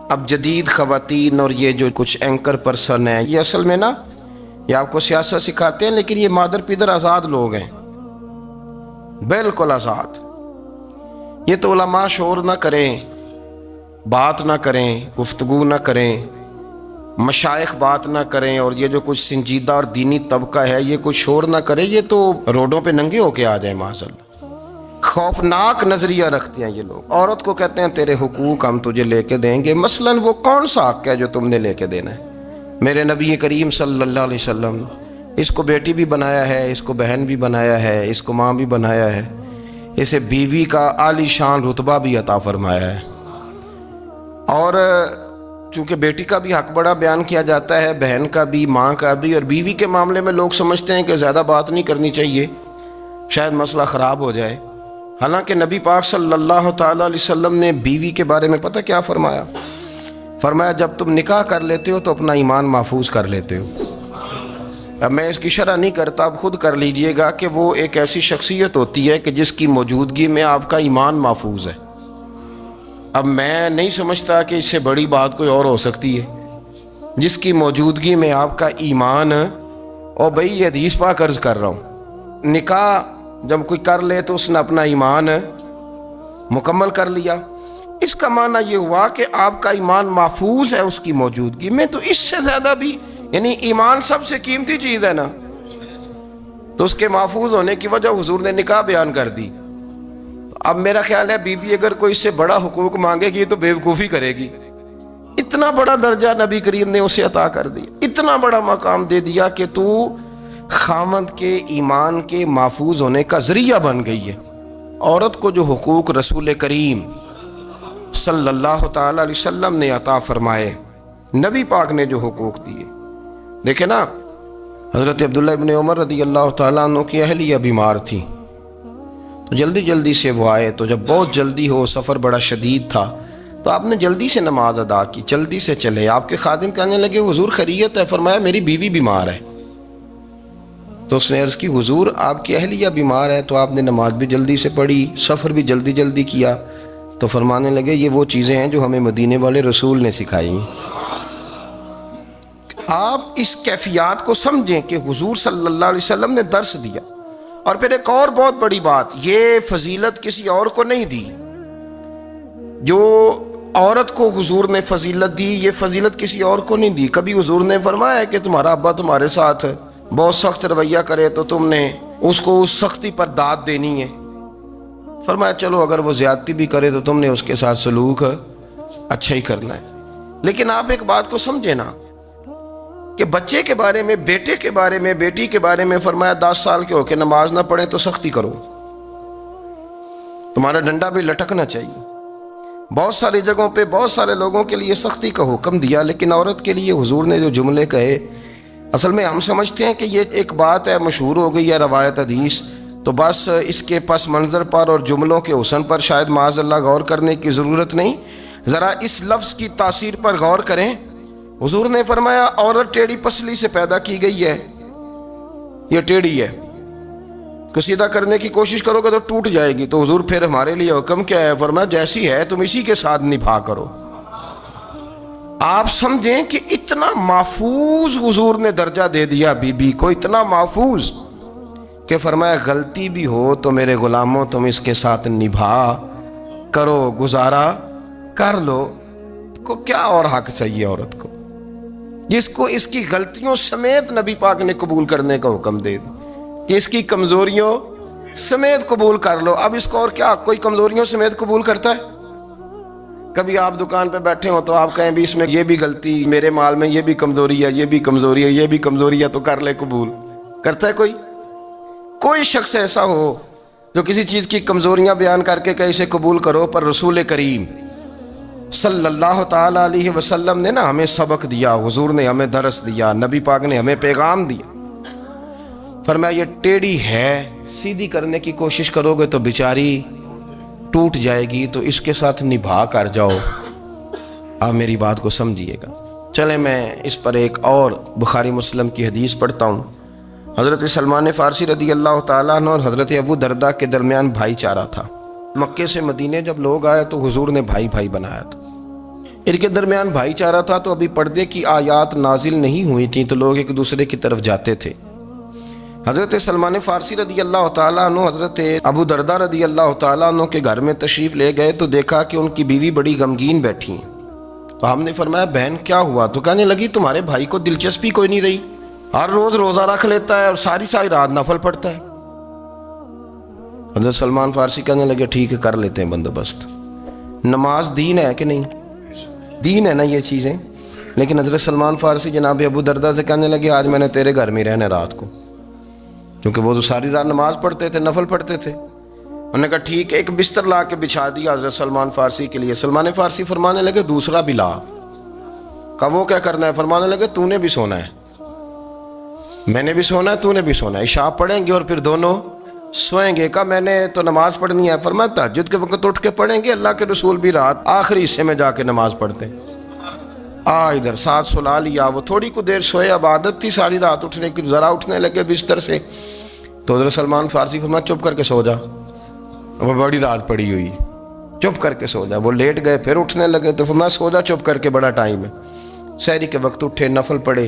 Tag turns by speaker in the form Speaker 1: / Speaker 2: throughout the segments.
Speaker 1: اب جدید خواتین اور یہ جو کچھ اینکر پرسن ہیں، یہ اصل میں نا یہ آپ کو سیاست سکھاتے ہیں، لیکن یہ مادر پیدر آزاد لوگ ہیں، بالکل آزاد۔ یہ تو علماء شور نہ کریں، بات نہ کریں، گفتگو نہ کریں، مشائخ بات نہ کریں، اور یہ جو کچھ سنجیدہ اور دینی طبقہ ہے یہ کچھ شور نہ کرے، یہ تو روڈوں پہ ننگے ہو کے آ جائیں معاذاللہ۔ خوفناک نظریہ رکھتے ہیں یہ لوگ۔ عورت کو کہتے ہیں تیرے حقوق ہم تجھے لے کے دیں گے، مثلاً وہ کون سا حق ہے جو تم نے لے کے دینا ہے؟ میرے نبی کریم صلی اللہ علیہ وسلم اس کو بیٹی بھی بنایا ہے، اس کو بہن بھی بنایا ہے، اس کو ماں بھی بنایا ہے، اسے بیوی کا عالی شان رتبہ بھی عطا فرمایا ہے۔ اور چونکہ بیٹی کا بھی حق بڑا بیان کیا جاتا ہے، بہن کا بھی، ماں کا بھی، اور بیوی کے معاملے میں لوگ سمجھتے ہیں کہ زیادہ بات نہیں کرنی چاہیے، شاید مسئلہ خراب ہو جائے۔ حالانکہ نبی پاک صلی اللہ تعالیٰ علیہ وسلم نے بیوی کے بارے میں پتہ کیا فرمایا؟ فرمایا جب تم نکاح کر لیتے ہو تو اپنا ایمان محفوظ کر لیتے ہو۔ اب میں اس کی شرح نہیں کرتا، اب خود کر لیجئے گا کہ وہ ایک ایسی شخصیت ہوتی ہے کہ جس کی موجودگی میں آپ کا ایمان محفوظ ہے۔ اب میں نہیں سمجھتا کہ اس سے بڑی بات کوئی اور ہو سکتی ہے، جس کی موجودگی میں آپ کا ایمان، اور بھئی یہ حدیث پاک عرض کر رہا ہوں، نکاح جب کوئی کر لے تو اس نے اپنا ایمان مکمل کر لیا۔ اس کا معنی یہ ہوا کہ آپ کا ایمان محفوظ ہے اس کی موجودگی میں، تو اس سے زیادہ بھی، یعنی ایمان سب سے قیمتی چیز ہے نا، تو اس کے محفوظ ہونے کی وجہ حضور نے نکاح بیان کر دی۔ اب میرا خیال ہے بی بی اگر کوئی اس سے بڑا حقوق مانگے گی تو بیوقوفی کرے گی۔ اتنا بڑا درجہ نبی کریم نے اسے عطا کر دیا، اتنا بڑا مقام دے دیا کہ تو خاوند کے ایمان کے محفوظ ہونے کا ذریعہ بن گئی ہے۔ عورت کو جو حقوق رسول کریم صلی اللہ تعالی علیہ وسلم نے عطا فرمائے، نبی پاک نے جو حقوق دیے، دیکھیں نا، حضرت عبداللہ ابن عمر رضی اللہ تعالیٰ عنہ کی اہلیہ بیمار تھی، تو جلدی جلدی سے وہ آئے، تو جب بہت جلدی ہو، سفر بڑا شدید تھا، تو آپ نے جلدی سے نماز ادا کی، جلدی سے چلے۔ آپ کے خادم کہنے لگے حضور خیریت ہے؟ فرمایا میری بیوی بیمار ہے۔ تو اس نے عرض کی حضور آپ کی اہلیہ بیمار ہے، تو آپ نے نماز بھی جلدی سے پڑھی، سفر بھی جلدی جلدی کیا۔ تو فرمانے لگے یہ وہ چیزیں ہیں جو ہمیں مدینے والے رسول نے سکھائی ہیں۔ آپ اس کیفیات کو سمجھیں کہ حضور صلی اللہ علیہ وسلم نے درس دیا۔ اور پھر ایک اور بہت بڑی بات، یہ فضیلت کسی اور کو نہیں دی، جو عورت کو حضور نے فضیلت دی، یہ فضیلت کسی اور کو نہیں دی۔ کبھی حضور نے فرمایا کہ تمہارا ابا تمہارے ساتھ بہت سخت رویہ کرے تو تم نے اس کو اس سختی پر داد دینی ہے؟ فرمایا چلو اگر وہ زیادتی بھی کرے تو تم نے اس کے ساتھ سلوک اچھا ہی کرنا ہے۔ لیکن آپ ایک بات کو سمجھے نا کہ بچے کے بارے میں، بیٹے کے بارے میں، بیٹی کے بارے میں فرمایا 10 سال کے ہو کے نماز نہ پڑھیں تو سختی کرو، تمہارا ڈنڈا بھی لٹکنا چاہیے۔ بہت ساری جگہوں پہ بہت سارے لوگوں کے لیے سختی کا حکم دیا، لیکن عورت کے لیے حضور نے جو جملے کہے، اصل میں ہم سمجھتے ہیں کہ یہ ایک بات ہے، مشہور ہو گئی ہے روایت حدیث، تو بس اس کے پس منظر پر اور جملوں کے حسن پر شاید معاذ اللہ غور کرنے کی ضرورت نہیں، ذرا اس لفظ کی تاثیر پر غور کریں۔ حضور نے فرمایا عورت ٹیڑھی پسلی سے پیدا کی گئی ہے، یہ ٹیڑھی ہے، کو سیدھا کرنے کی کوشش کرو گے تو ٹوٹ جائے گی۔ تو حضور پھر ہمارے لیے حکم کیا ہے؟ فرمایا جیسی ہے تم اسی کے ساتھ نبھا کرو۔ آپ سمجھیں کہ اتنا محفوظ حضور نے درجہ دے دیا بی بی کو، اتنا محفوظ کہ فرمایا غلطی بھی ہو تو میرے غلاموں تم اس کے ساتھ نبھا کرو، گزارا کر لو۔ کو کیا اور حق چاہیے عورت کو، جس کو اس کی غلطیوں سمیت نبی پاک نے قبول کرنے کا حکم دے دی کہ اس کی کمزوریوں سمیت قبول کر لو۔ اب اس کو اور کیا کوئی کمزوریوں سمیت قبول کرتا ہے؟ کبھی آپ دکان پہ بیٹھے ہو تو آپ کہیں بھی اس میں یہ بھی غلطی، میرے مال میں یہ بھی کمزوری ہے، یہ بھی کمزوری ہے، یہ بھی کمزوری ہے، تو کر لے قبول؟ کرتا ہے کوئی؟ کوئی شخص ایسا ہو جو کسی چیز کی کمزوریاں بیان کر کے کہ اسے قبول کرو؟ پر رسول کریم صلی اللہ تعالیٰ علیہ وسلم نے نا ہمیں سبق دیا، حضور نے ہمیں درس دیا، نبی پاک نے ہمیں پیغام دیا۔ فرمایا یہ ٹیڑھی ہے، سیدھی کرنے کی کوشش کرو گے تو بیچاری ٹوٹ جائے گی، تو اس کے ساتھ نبھا کر جاؤ۔ آپ میری بات کو سمجھیے گا۔ چلیں میں اس پر ایک اور بخاری مسلم کی حدیث پڑھتا ہوں۔ حضرت سلمان فارسی رضی اللہ تعالیٰ عنہ اور حضرت ابو درداء کے درمیان بھائی چارہ تھا۔ مکے سے مدینے جب لوگ آئے تو حضور نے بھائی بھائی بنایا تھا۔ ان کے درمیان بھائی چارہ تھا، تو ابھی پردے کی آیات نازل نہیں ہوئی تھیں تو لوگ ایک دوسرے کی طرف جاتے تھے۔ حضرت سلمان فارسی رضی اللہ تعالیٰ عنہ حضرت ابو دردہ رضی اللہ تعالیٰ عنہ کے گھر میں تشریف لے گئے تو دیکھا کہ ان کی بیوی بڑی غمگین بیٹھی ہیں۔ تو ہم نے فرمایا بہن کیا ہوا؟ تو کہنے لگی تمہارے بھائی کو دلچسپی کوئی نہیں رہی، ہر روز روزہ رکھ لیتا ہے اور ساری ساری رات نفل پڑھتا ہے۔ حضرت سلمان فارسی کہنے لگے ٹھیک ہے کر لیتے ہیں بندوبست۔ نماز دین ہے کہ نہیں؟ دین ہے نا یہ چیزیں۔ لیکن حضرت سلمان فارسی جناب ابو دردہ سے کہنے لگے آج میں نے تیرے گھر میں رہنا رات کو، کیونکہ وہ تو ساری رات نماز پڑھتے تھے، نفل پڑھتے تھے۔ انہوں نے کہا ٹھیک ہے، ایک بستر لا کے بچھا دیا حضرت سلمان فارسی کے لیے۔ سلمان فارسی فرمانے لگے دوسرا بھی لا۔ کہا وہ کیا کرنا ہے؟ فرمانے لگے تو نے بھی سونا ہے، میں نے بھی سونا ہے، تو نے بھی سونا ہے، عشاء پڑھیں گے اور پھر دونوں سوئیں گے۔ کہا میں نے تو نماز پڑھنی ہے۔ فرمایا تہجد کے وقت اٹھ کے پڑھیں گے، اللہ کے رسول بھی رات آخری حصے میں جا کے نماز پڑھتے ہیں۔ ادھر ساتھ سلا لیا، وہ تھوڑی کو دیر سوئے، اب عادت تھی ساری رات اٹھنے کی، ذرا اٹھنے لگے بستر سے تو حضرت سلمان فارسی فرمایا چپ کر کے سو جا، وہ بڑی رات پڑی ہوئی، چپ کر کے سو جا۔ وہ لیٹ گئے، پھر اٹھنے لگے تو فرمایا سو جا چپ کر کے، بڑا ٹائم ہے۔ سحری کے وقت اٹھے، نفل پڑھے،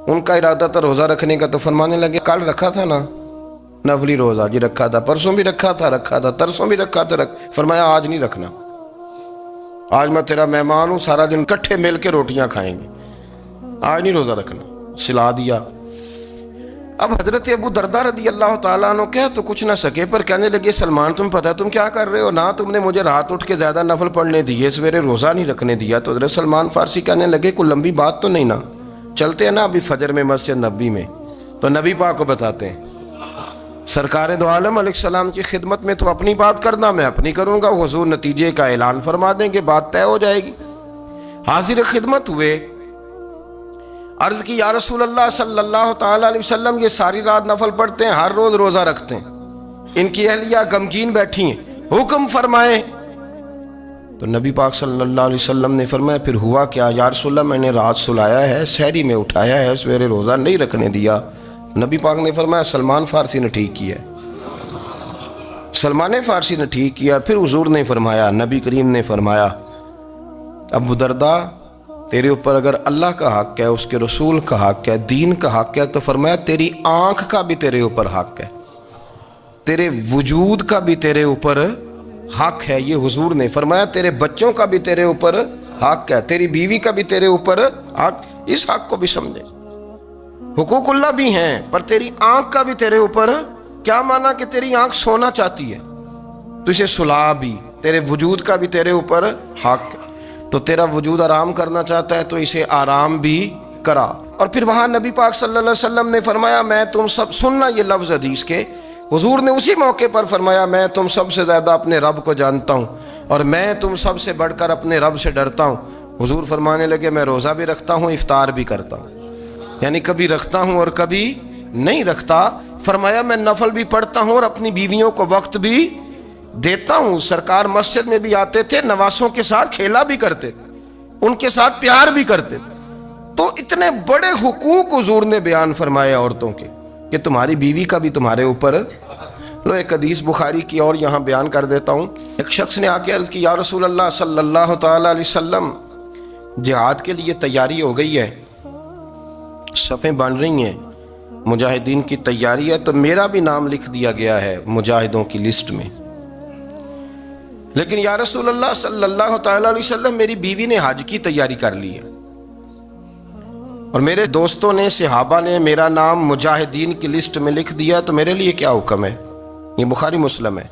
Speaker 1: ان کا ارادہ تھا روزہ رکھنے کا، تو فرمانے لگے کل رکھا تھا نا نفلی روزہ؟ جی رکھا تھا۔ پرسوں بھی رکھا تھا، ترسوں بھی رکھا تھا۔ فرمایا آج نہیں رکھنا، آج میں تیرا مہمان ہوں، سارا دن کٹھے مل کے روٹیاں کھائیں گے، آج نہیں روزہ رکھنا، سلا دیا۔ اب حضرت ابو دردہ رضی اللہ تعالیٰ عنہ کہہ تو کچھ نہ سکے، پر کہنے لگے سلمان تم پتہ تم کیا کر رہے ہو؟ نہ تم نے مجھے رات اٹھ کے زیادہ نفل پڑھنے دیے، سویرے روزہ نہیں رکھنے دیا۔ تو حضرت سلمان فارسی کہنے لگے کوئی لمبی بات تو نہیں نا، چلتے ہیں نا ابھی فجر میں مسجد نبی میں، تو نبی پاک کو بتاتے ہیں۔ سرکار دو عالم علیہ السلام کی خدمت میں تو اپنی بات کرنا، میں اپنی کروں گا، حضور نتیجے کا اعلان فرما دیں گے، بات طے ہو جائے گی۔ حاضر خدمت ہوئے، عرض کی یا رسول اللہ صلی اللہ تعالیٰ علیہ وسلم یہ ساری رات نفل پڑھتے ہیں، ہر روز روزہ رکھتے ہیں، ان کی اہلیہ غمگین بیٹھی ہیں، حکم فرمائیں۔ تو نبی پاک صلی اللہ علیہ وسلم نے فرمایا پھر ہوا کیا؟ یا رسول اللہ میں نے رات سلایا ہے، سحری میں اٹھایا ہے، سویرے روزہ نہیں رکھنے دیا۔ نبی پاک نے فرمایا سلمان فارسی نے ٹھیک کیا، سلمان فارسی نے ٹھیک کیا۔ پھر حضور نے فرمایا، نبی کریم نے فرمایا ابو دردہ تیرے اوپر اگر اللہ کا حق ہے، اس کے رسول کا حق ہے، دین کا حق ہے، تو فرمایا تیری آنکھ کا بھی تیرے اوپر حق ہے، تیرے وجود کا بھی تیرے اوپر حق ہے۔ یہ حضور نے فرمایا تیرے بچوں کا بھی تیرے اوپر حق ہے، تیری بیوی کا بھی تیرے اوپر حق۔ اس حق کو بھی سمجھے، حقوق اللہ بھی ہیں، پر تیری آنکھ کا بھی تیرے اوپر کیا مانا کہ تیری آنکھ سونا چاہتی ہے تو اسے سلا بھی، تیرے وجود کا بھی تیرے اوپر حق ہے، تو تیرا وجود آرام کرنا چاہتا ہے تو اسے آرام بھی کرا۔ اور پھر وہاں نبی پاک صلی اللہ علیہ وسلم نے فرمایا میں تم سب، سننا یہ لفظ حدیث کے، حضور نے اسی موقع پر فرمایا میں تم سب سے زیادہ اپنے رب کو جانتا ہوں اور میں تم سب سے بڑھ کر اپنے رب سے ڈرتا ہوں۔ حضور فرمانے لگے میں روزہ بھی رکھتا ہوں، افطار بھی کرتا ہوں، یعنی کبھی رکھتا ہوں اور کبھی نہیں رکھتا۔ فرمایا میں نفل بھی پڑھتا ہوں اور اپنی بیویوں کو وقت بھی دیتا ہوں۔ سرکار مسجد میں بھی آتے تھے، نواسوں کے ساتھ کھیلا بھی کرتے تھے، ان کے ساتھ پیار بھی کرتے تھے۔ تو اتنے بڑے حقوق حضور نے بیان فرمائے عورتوں کے کہ تمہاری بیوی کا بھی تمہارے اوپر۔ لو ایک حدیث بخاری کی اور یہاں بیان کر دیتا ہوں۔ ایک شخص نے آ کے عرض کی یا رسول اللہ صلی اللہ تعالیٰ علیہ وسلم جہاد کے لیے تیاری ہو گئی ہے، صفیں بن رہی ہیں، مجاہدین کی تیاری ہے، تو میرا بھی نام لکھ دیا گیا ہے مجاہدوں کی لسٹ میں، لیکن یا رسول اللہ صلی اللہ تعالیٰ علیہ وسلم میری بیوی نے حج کی تیاری کر لی ہے اور میرے دوستوں نے، صحابہ نے میرا نام مجاہدین کی لسٹ میں لکھ دیا، تو میرے لیے کیا حکم ہے؟ یہ بخاری مسلم ہے۔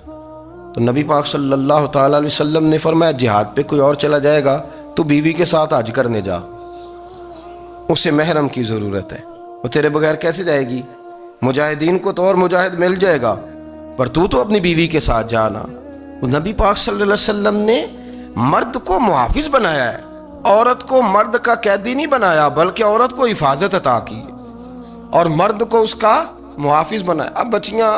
Speaker 1: تو نبی پاک صلی اللہ تعالیٰ علیہ وسلم نے فرمایا جہاد پہ کوئی اور چلا جائے گا تو بیوی کے ساتھ حج کرنے جا، اسے محرم کی ضرورت ہے، وہ تیرے بغیر کیسے جائے گی؟ مجاہدین کو تو اور مجاہد مل جائے گا، پر تو اپنی بیوی کے ساتھ جانا۔ نبی پاک صلی اللہ علیہ وسلم نے مرد کو محافظ بنایا ہے، عورت کو مرد کا قیدی نہیں بنایا، بلکہ عورت کو حفاظت عطا کی اور مرد کو اس کا محافظ بنایا۔ اب بچیاں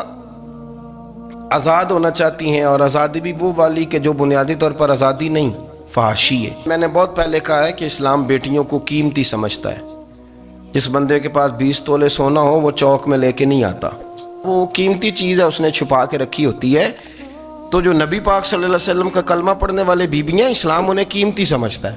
Speaker 1: آزاد ہونا چاہتی ہیں، اور آزادی بھی وہ والی کہ جو بنیادی طور پر آزادی نہیں، فحاشی ہے۔ میں نے بہت پہلے کہا ہے کہ اسلام بیٹیوں کو قیمتی سمجھتا ہے۔ جس بندے کے پاس 20 تولے سونا ہو وہ چوک میں لے کے نہیں آتا، وہ قیمتی چیز ہے، اس نے چھپا کے رکھی ہوتی ہے۔ تو جو نبی پاک صلی اللہ علیہ وسلم کا کلمہ پڑھنے والے بیویاں، اسلام انہیں قیمتی سمجھتا ہے،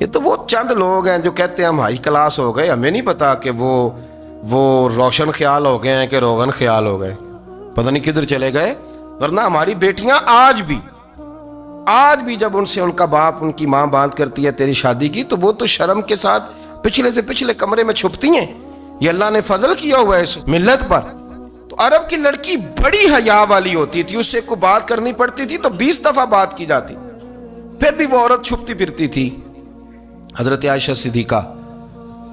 Speaker 1: یہ تو وہ چند لوگ ہیں جو کہتے ہیں ہم ہائی کلاس ہو گئے, ہمیں نہیں پتا کہ وہ روشن خیال ہو گئے ہیں کہ روغن خیال ہو گئے, پتہ نہیں کدھر چلے گئے. ورنہ ہماری بیٹیاں آج بھی جب ان سے ان کا باپ ان کی ماں بات کرتی ہے تیری شادی کی, تو وہ تو شرم کے ساتھ پچھلے سے پچھلے کمرے میں چھپتی ہیں. یہ اللہ نے فضل کیا ہوا ہے اس ملت پر. تو عرب کی لڑکی بڑی حیا والی ہوتی تھی, اس سے کوئی بات کرنی پڑتی تھی تو 20 دفعہ بات کی جاتی, پھر بھی وہ عورت چھپتی پھرتی تھی. حضرت عائشہ صدیقہ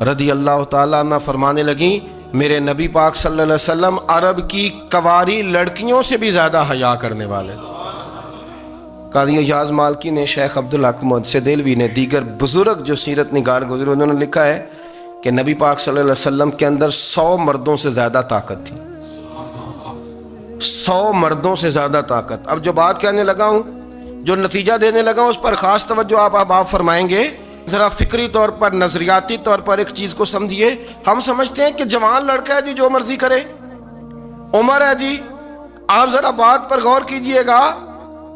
Speaker 1: رضی اللہ تعالیٰ عنہ فرمانے لگیں, میرے نبی پاک صلی اللہ علیہ وسلم عرب کی کواری لڑکیوں سے بھی زیادہ حیا کرنے والے. قاضی اعجاز مالکی نے, شیخ عبدالحق محدث دہلوی نے, دیگر بزرگ جو سیرت نگار گزرے, انہوں نے لکھا ہے کہ نبی پاک صلی اللہ علیہ وسلم کے اندر 100 مردوں سے زیادہ طاقت تھی. 100 مردوں سے زیادہ طاقت. اب جو بات کہنے لگا ہوں, جو نتیجہ دینے لگا ہوں, اس پر خاص توجہ آپ فرمائیں گے. ذرا فکری طور پر, نظریاتی طور پر ایک چیز کو سمجھیے. ہم سمجھتے ہیں کہ جوان لڑکا ہے جی جو مرضی کرے, عمر ہے جی. آپ ذرا بات پر غور کیجئے گا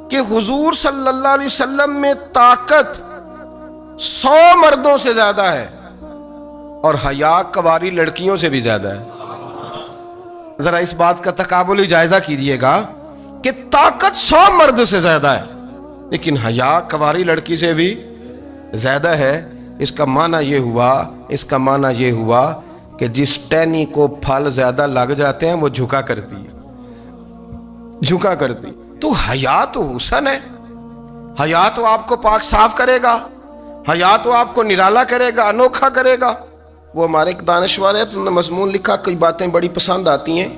Speaker 1: کہ حضور صلی اللہ علیہ وسلم میں طاقت 100 مردوں سے زیادہ ہے اور حیا کواری لڑکیوں سے بھی زیادہ ہے. ذرا اس بات کا تقابلی جائزہ کیجئے گا کہ طاقت 100 مرد سے زیادہ ہے لیکن حیا کواری لڑکی سے بھی زیادہ ہے. اس کا معنی یہ ہوا کہ جس ٹہنی کو پھل زیادہ لگ جاتے ہیں وہ جھکا کرتی. تو حیا تو حسن ہے, حیا تو آپ کو پاک صاف کرے گا, حیا تو آپ کو نرالا کرے گا, انوکھا کرے گا. وہ ہمارے ایک دانشور ہے, تو مضمون لکھا, کئی باتیں بڑی پسند آتی ہیں.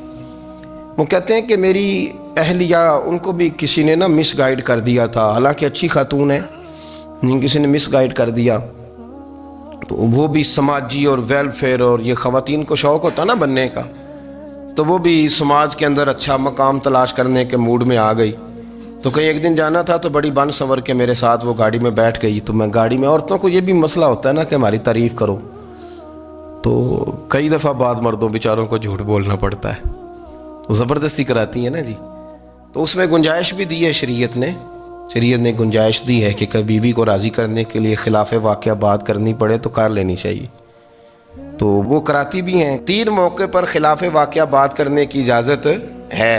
Speaker 1: وہ کہتے ہیں کہ میری اہلیہ, ان کو بھی کسی نے مس گائیڈ کر دیا تھا, حالانکہ اچھی خاتون ہے, کسی نے مس گائیڈ کر دیا. تو وہ بھی سماجی اور ویلفیئر اور یہ خواتین کو شوق ہوتا نا بننے کا, تو وہ بھی سماج کے اندر اچھا مقام تلاش کرنے کے موڈ میں آ گئی. تو کہیں ایک دن جانا تھا تو بڑی بن سنور کے میرے ساتھ وہ گاڑی میں بیٹھ گئی. تو میں گاڑی میں, عورتوں کو یہ بھی مسئلہ ہوتا ہے نا کہ ہماری تعریف کرو, تو کئی دفعہ بعد مردوں بیچاروں کو جھوٹ بولنا پڑتا ہے, تو زبردستی کراتی ہیں نا جی. تو اس میں گنجائش بھی دی ہے شریعت نے گنجائش دی ہے کہ کبھی بیوی کو راضی کرنے کے لیے خلاف واقعہ بات کرنی پڑے تو کر لینی چاہیے. تو وہ کراتی بھی ہیں. 3 موقع پر خلاف واقعہ بات کرنے کی اجازت ہے.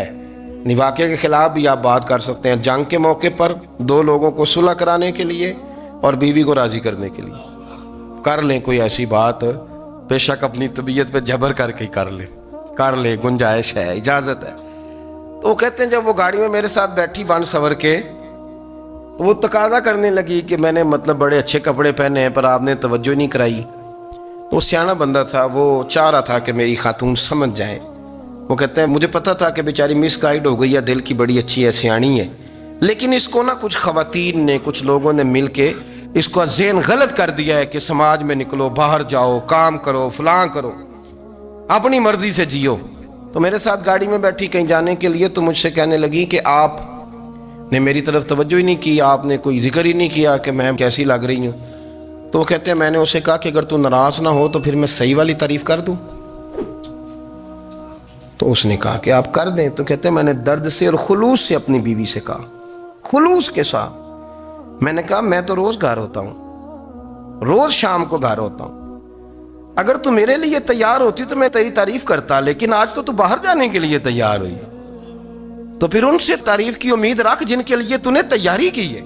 Speaker 1: واقعے کے خلاف بھی آپ بات کر سکتے ہیں. جنگ کے موقع پر 2 لوگوں کو صلح کرانے کے لیے اور بیوی کو راضی کرنے کے لیے کر لیں کوئی ایسی بات, بے شک اپنی طبیعت پہ جبر کر کے کر لیں, گنجائش ہے, اجازت ہے. تو وہ کہتے ہیں جب وہ گاڑی میں میرے ساتھ بیٹھی بن سنور کے, تو وہ تقاضا کرنے لگی کہ میں نے بڑے اچھے کپڑے پہنے ہیں پر آپ نے توجہ نہیں کرائی. وہ سیاںا بندہ تھا, وہ چاہ رہا تھا کہ میری خاتون سمجھ جائیں. وہ کہتے ہیں مجھے پتا تھا کہ بیچاری مس گائیڈ ہو گئی ہے, دل کی بڑی اچھی ہے, سیاਣੀ ہے, لیکن اس کو کچھ خواتین نے, کچھ لوگوں نے مل کے اس کو ذہن غلط کر دیا ہے کہ سماج میں نکلو, باہر جاؤ, کام کرو, فلاں کرو, اپنی مرضی سے جیو. تو میرے ساتھ گاڑی میں بیٹھی کہیں جانے کے لیے, تو مجھ سے کہنے لگی کہ آپ نے میری طرف توجہ ہی نہیں کی, آپ نے کوئی ذکر ہی نہیں کیا کہ میں کیسی لگ رہی ہوں. تو وہ کہتے ہیں میں نے اسے کہا کہ اگر تو ناراض نہ ہو تو پھر میں صحیح والی تعریف کر دوں. تو اس نے کہا کہ آپ کر دیں. تو کہتے ہیں میں نے درد سے اور خلوص سے اپنی بیوی سے کہا, خلوص کے ساتھ. میں نے کہا میں تو روز گھر ہوتا ہوں, روز شام کو گھر ہوتا ہوں, اگر تو میرے لیے تیار ہوتی تو میں تیری تعریف کرتا, لیکن آج تو باہر جانے کے لیے تیار ہوئی, تو پھر ان سے تعریف کی امید رکھ جن کے لیے تو نے تیاری کی ہے.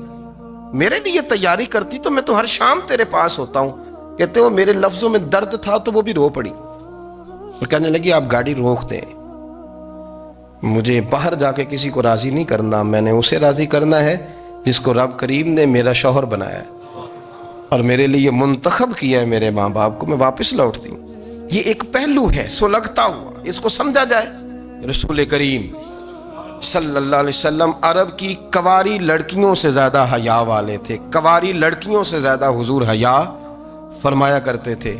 Speaker 1: میرے لیے تیاری کرتی تو میں تو ہر شام تیرے پاس ہوتا ہوں. کہتے وہ میرے لفظوں میں درد تھا تو وہ بھی رو پڑی. اور کہنے لگی آپ گاڑی روک دیں, مجھے باہر جا کے کسی کو راضی نہیں کرنا, میں نے اسے راضی کرنا ہے جس کو رب کریم نے میرا شوہر بنایا ہے اور میرے لیے منتخب کیا ہے میرے ماں باپ کو. میں واپس لوٹتی ہوں. یہ ایک پہلو ہے سلگتا ہوا, اس کو سمجھا جائے. رسول کریم صلی اللہ علیہ وسلم عرب کی کواری لڑکیوں سے زیادہ حیا والے تھے. کواری لڑکیوں سے زیادہ حضور حیا فرمایا کرتے تھے.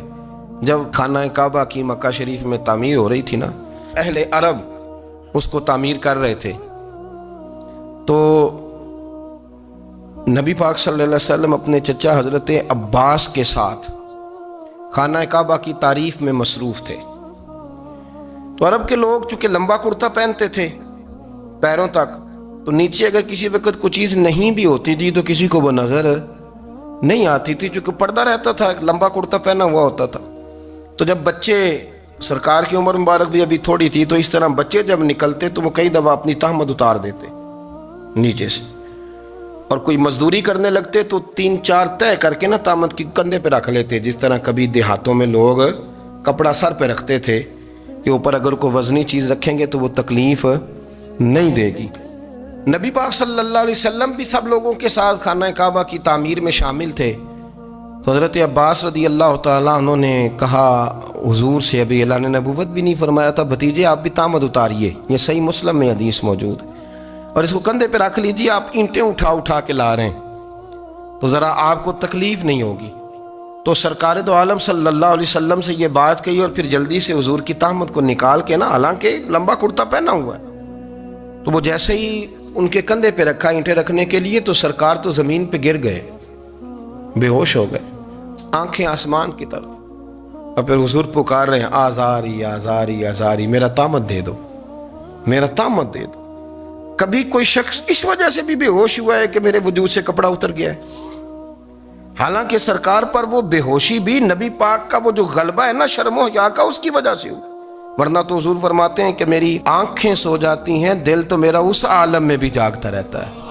Speaker 1: جب خانہ کعبہ کی مکہ شریف میں تعمیر ہو رہی تھی نا, اہل عرب اس کو تعمیر کر رہے تھے, تو نبی پاک صلی اللہ علیہ وسلم اپنے چچا حضرت عباس کے ساتھ خانہ کعبہ کی تعریف میں مصروف تھے. تو عرب کے لوگ چونکہ لمبا کرتا پہنتے تھے پیروں تک, تو نیچے اگر کسی وقت کوئی چیز نہیں بھی ہوتی تھی تو کسی کو وہ نظر نہیں آتی تھی، چونکہ پردہ رہتا تھا، ایک لمبا کرتا پہنا ہوا ہوتا تھا. تو جب بچے، سرکار کی عمر مبارک بھی ابھی تھوڑی تھی، تو اس طرح بچے جب نکلتے تو وہ کئی دفعہ اپنی تہمد اتار دیتے نیچے سے، اور کوئی مزدوری کرنے لگتے تو 3-4 طے کر کے نا تہمد کی کندھے پہ رکھ لیتے. جس طرح کبھی دیہاتوں میں لوگ کپڑا سر پہ رکھتے تھے کہ اوپر اگر کوئی وزنی چیز رکھیں گے تو وہ تکلیف نہیں دے گی. نبی پاک صلی اللہ علیہ وسلم بھی سب لوگوں کے ساتھ خانہ کعبہ کی تعمیر میں شامل تھے. تو حضرت عباس رضی اللہ تعالیٰ عنہ نے کہا حضور سے، ابھی اللہ نے نبوت بھی نہیں فرمایا تھا، بھتیجے آپ بھی تہمد اتاریے، یہ صحیح مسلم میں حدیث موجود ہے، اور اس کو کندھے پہ رکھ لیجیے، آپ اینٹیں اٹھا کے لا رہے ہیں تو ذرا آپ کو تکلیف نہیں ہوگی. تو سرکار دو عالم صلی اللہ علیہ وسلم سے یہ بات کہی، اور پھر جلدی سے حضور کی تہمد کو نکال کے نا، حالانکہ لمبا کرتا پہنا ہوا ہے، تو وہ جیسے ہی ان کے کندھے پہ رکھا اینٹیں رکھنے کے لیے، تو سرکار تو زمین پہ گر گئے، بے ہوش ہو گئے، آنکھیں آسمان کی طرف. اور پھر حضور پکار رہے ہیں، آزاری آزاری آزاری، میرا تہمد دے دو، میرا تہمد دے دو. کبھی کوئی شخص اس وجہ سے بھی بے ہوش ہوا ہے کہ میرے وجود سے کپڑا اتر گیا ہے؟ حالانکہ سرکار پر وہ بے ہوشی بھی نبی پاک کا وہ جو غلبہ ہے نا شرم و حیا کا، اس کی وجہ سے ہو. ورنہ تو حضور فرماتے ہیں کہ میری آنکھیں سو جاتی ہیں، دل تو میرا اس عالم میں بھی جاگتا رہتا ہے.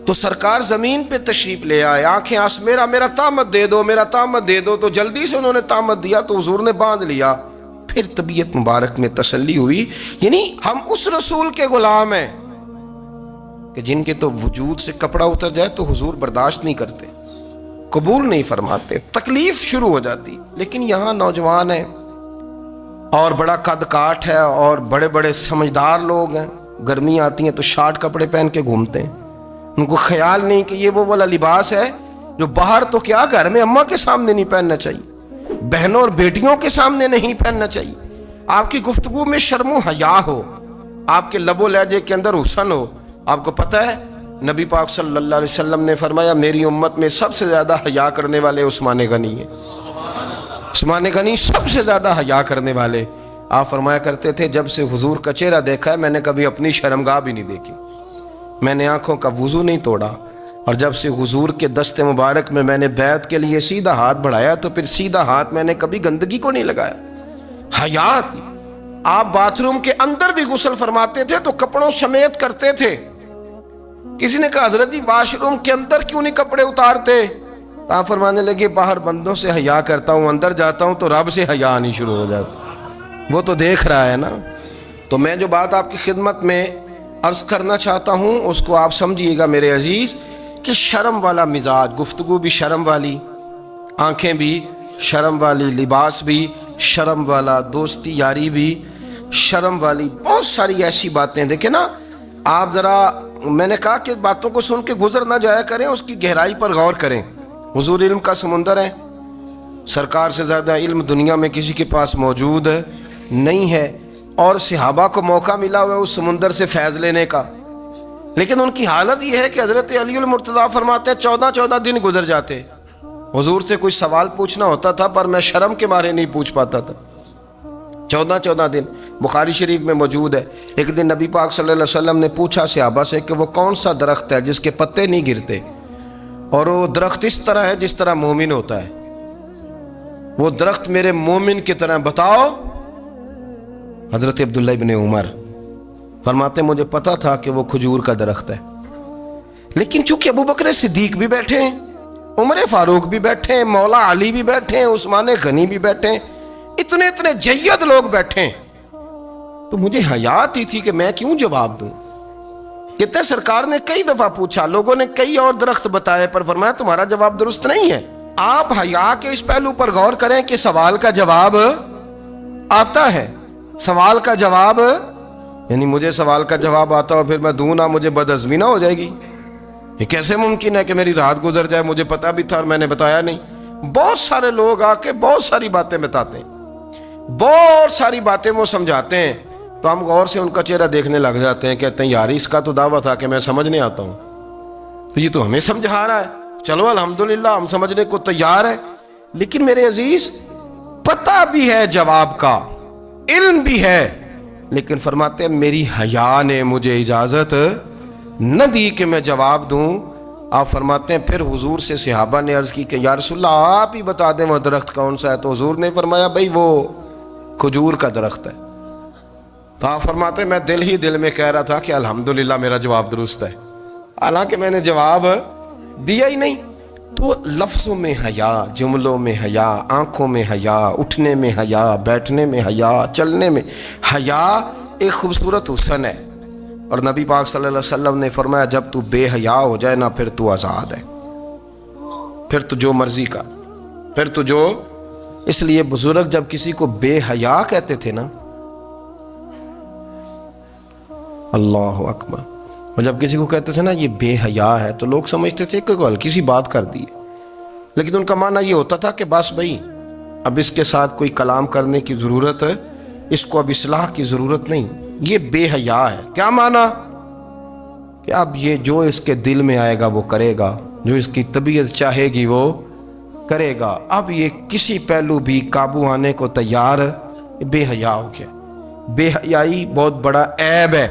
Speaker 1: تو سرکار زمین پہ تشریف لے آئے، آنکھیں میرا تہمد دے دو، میرا تہمد دے دو. تو جلدی سے انہوں نے تہمد دیا تو حضور نے باندھ لیا. پھر طبیعت مبارک میں تسلی ہوئی. یعنی ہم اس رسول کے غلام ہیں کہ جن کے تو وجود سے کپڑا اتر جائے تو حضور برداشت نہیں کرتے، قبول نہیں فرماتے، تکلیف شروع ہو جاتی. لیکن یہاں نوجوان ہیں اور بڑا قد کاٹ ہے اور بڑے بڑے سمجھدار لوگ ہیں، گرمی آتی ہیں تو شارٹ کپڑے پہن کے گھومتے ہیں. ان کو خیال نہیں کہ یہ وہ والا لباس ہے جو باہر تو کیا گھر میں اماں کے سامنے نہیں پہننا چاہیے، بہنوں اور بیٹیوں کے سامنے نہیں پہننا چاہیے. آپ کی گفتگو میں شرم و حیا ہو، آپ کے لب و لہجے کے اندر حسن ہو. آپ کو پتہ ہے نبی پاک صلی اللہ علیہ وسلم نے فرمایا میری امت میں سب سے زیادہ حیا کرنے والے عثمان غنی ہیں. عثمان غنی سب سے زیادہ حیا کرنے والے. آپ فرمایا کرتے تھے جب سے حضور کا چہرہ دیکھا ہے میں نے کبھی اپنی شرمگاہ بھی نہیں دیکھی، میں نے آنکھوں کا وضو نہیں توڑا، اور جب سے حضور کے دست مبارک میں نے بیعت کے لیے سیدھا ہاتھ بڑھایا تو پھر سیدھا ہاتھ میں نے کبھی گندگی کو نہیں لگایا. حیات. آپ باتھ روم کے اندر بھی غسل فرماتے تھے تو کپڑوں سمیت کرتے تھے. کسی نے کہا حضرت جی واش روم کے اندر کیوں نہیں کپڑے اتارتے؟ آپ فرمانے لگے باہر بندوں سے حیا کرتا ہوں، اندر جاتا ہوں تو رب سے حیا آنی شروع ہو جاتی، وہ تو دیکھ رہا ہے نا. تو میں جو بات آپ کی خدمت میں عرض کرنا چاہتا ہوں اس کو آپ سمجھیے گا میرے عزیز، کہ شرم والا مزاج، گفتگو بھی شرم والی، آنکھیں بھی شرم والی، لباس بھی شرم والا، دوستی یاری بھی شرم والی، بہت ساری ایسی باتیں. دیکھیں نا آپ ذرا، میں نے کہا کہ باتوں کو سن کے گزر نہ جایا کریں، اس کی گہرائی پر غور کریں. حضور علم کا سمندر ہے، سرکار سے زیادہ علم دنیا میں کسی کے پاس موجود نہیں ہے، اور صحابہ کو موقع ملا ہوا ہے اس سمندر سے فیض لینے کا. لیکن ان کی حالت یہ ہے کہ حضرت علی المرتضیٰ فرماتے ہیں 14 دن گزر جاتے، حضور سے کوئی سوال پوچھنا ہوتا تھا پر میں شرم کے مارے نہیں پوچھ پاتا تھا. 14 دن بخاری شریف میں موجود ہے. ایک دن نبی پاک صلی اللہ علیہ وسلم نے پوچھا صحابہ سے کہ وہ کون سا درخت ہے جس کے پتے نہیں گرتے، اور وہ درخت اس طرح ہے جس طرح مومن ہوتا ہے، وہ درخت میرے مومن کی طرح بتاؤ. حضرت عبداللہ ابن عمر فرماتے مجھے پتا تھا کہ وہ کھجور کا درخت ہے، لیکن چونکہ ابو بکر صدیق بھی بیٹھے ہیں، عمر فاروق بھی بیٹھے ہیں، مولا علی بھی بیٹھے ہیں، عثمان غنی بھی بیٹھے ہیں، اتنے جید لوگ بیٹھے ہیں، تو مجھے حیا آتی تھی کہ میں کیوں جواب دوں. کہتے سرکار نے کئی دفعہ پوچھا، لوگوں نے کئی اور درخت بتائے، پر فرمایا تمہارا جواب درست نہیں ہے. آپ حیا کے اس پہلو پر غور کریں کہ سوال کا جواب آتا ہے، سوال کا جواب، یعنی مجھے سوال کا جواب آتا اور پھر میں دوں نہ، مجھے بدعزمی نہ ہو جائے گی. یہ کیسے ممکن ہے کہ میری رات گزر جائے، مجھے پتا بھی تھا اور میں نے بتایا نہیں. بہت سارے لوگ آ کے بہت ساری باتیں بتاتے ہیں، بہت ساری باتیں وہ سمجھاتے ہیں، تو ہم غور سے ان کا چہرہ دیکھنے لگ جاتے ہیں، کہتے ہیں یار اس کا تو دعویٰ تھا کہ میں سمجھنے آتا ہوں، تو یہ تو ہمیں سمجھا رہا ہے، چلو الحمدللہ ہم سمجھنے کو تیار ہیں. لیکن میرے عزیز پتہ بھی ہے جواب کا، علم بھی ہے، لیکن فرماتے ہیں میری حیا نے مجھے اجازت نہ دی کہ میں جواب دوں، آپ فرماتے ہیں پھر حضور سے صحابہ نے عرض کی کہ یا رسول اللہ آپ ہی بتا دیں وہ درخت کون سا ہے، تو حضور نے فرمایا بھائی وہ کھجور کا درخت ہے۔ تو آپ فرماتے ہیں میں دل ہی دل میں کہہ رہا تھا کہ الحمدللہ میرا جواب درست ہے، حالانکہ میں نے جواب دیا ہی نہیں۔ تو لفظوں میں حیا، جملوں میں حیا، آنکھوں میں حیا، اٹھنے میں حیا، بیٹھنے میں حیا، چلنے میں حیا ایک خوبصورت حسن ہے۔ اور نبی پاک صلی اللہ علیہ وسلم نے فرمایا جب تو بے حیا ہو جائے نا پھر تو آزاد ہے، پھر تو جو مرضی کا، پھر تو جو۔ اس لیے بزرگ جب کسی کو بے حیا کہتے تھے نا، اللہ اکبر، اور جب کسی کو کہتے تھے نا یہ بے حیا ہے تو لوگ سمجھتے تھے کہ ہلکی سی بات کر دی، لیکن ان کا معنی یہ ہوتا تھا کہ بس بھائی اب اس کے ساتھ کوئی کلام کرنے کی ضرورت ہے، اس کو اب اصلاح کی ضرورت نہیں، یہ بے حیا ہے۔ کیا معنی؟ کہ اب یہ جو اس کے دل میں آئے گا وہ کرے گا، جو اس کی طبیعت چاہے گی وہ کرے گا، اب یہ کسی پہلو بھی قابو آنے کو تیار، بے حیا ہو گیا۔ بے حیائی بہت بڑا عیب ہے۔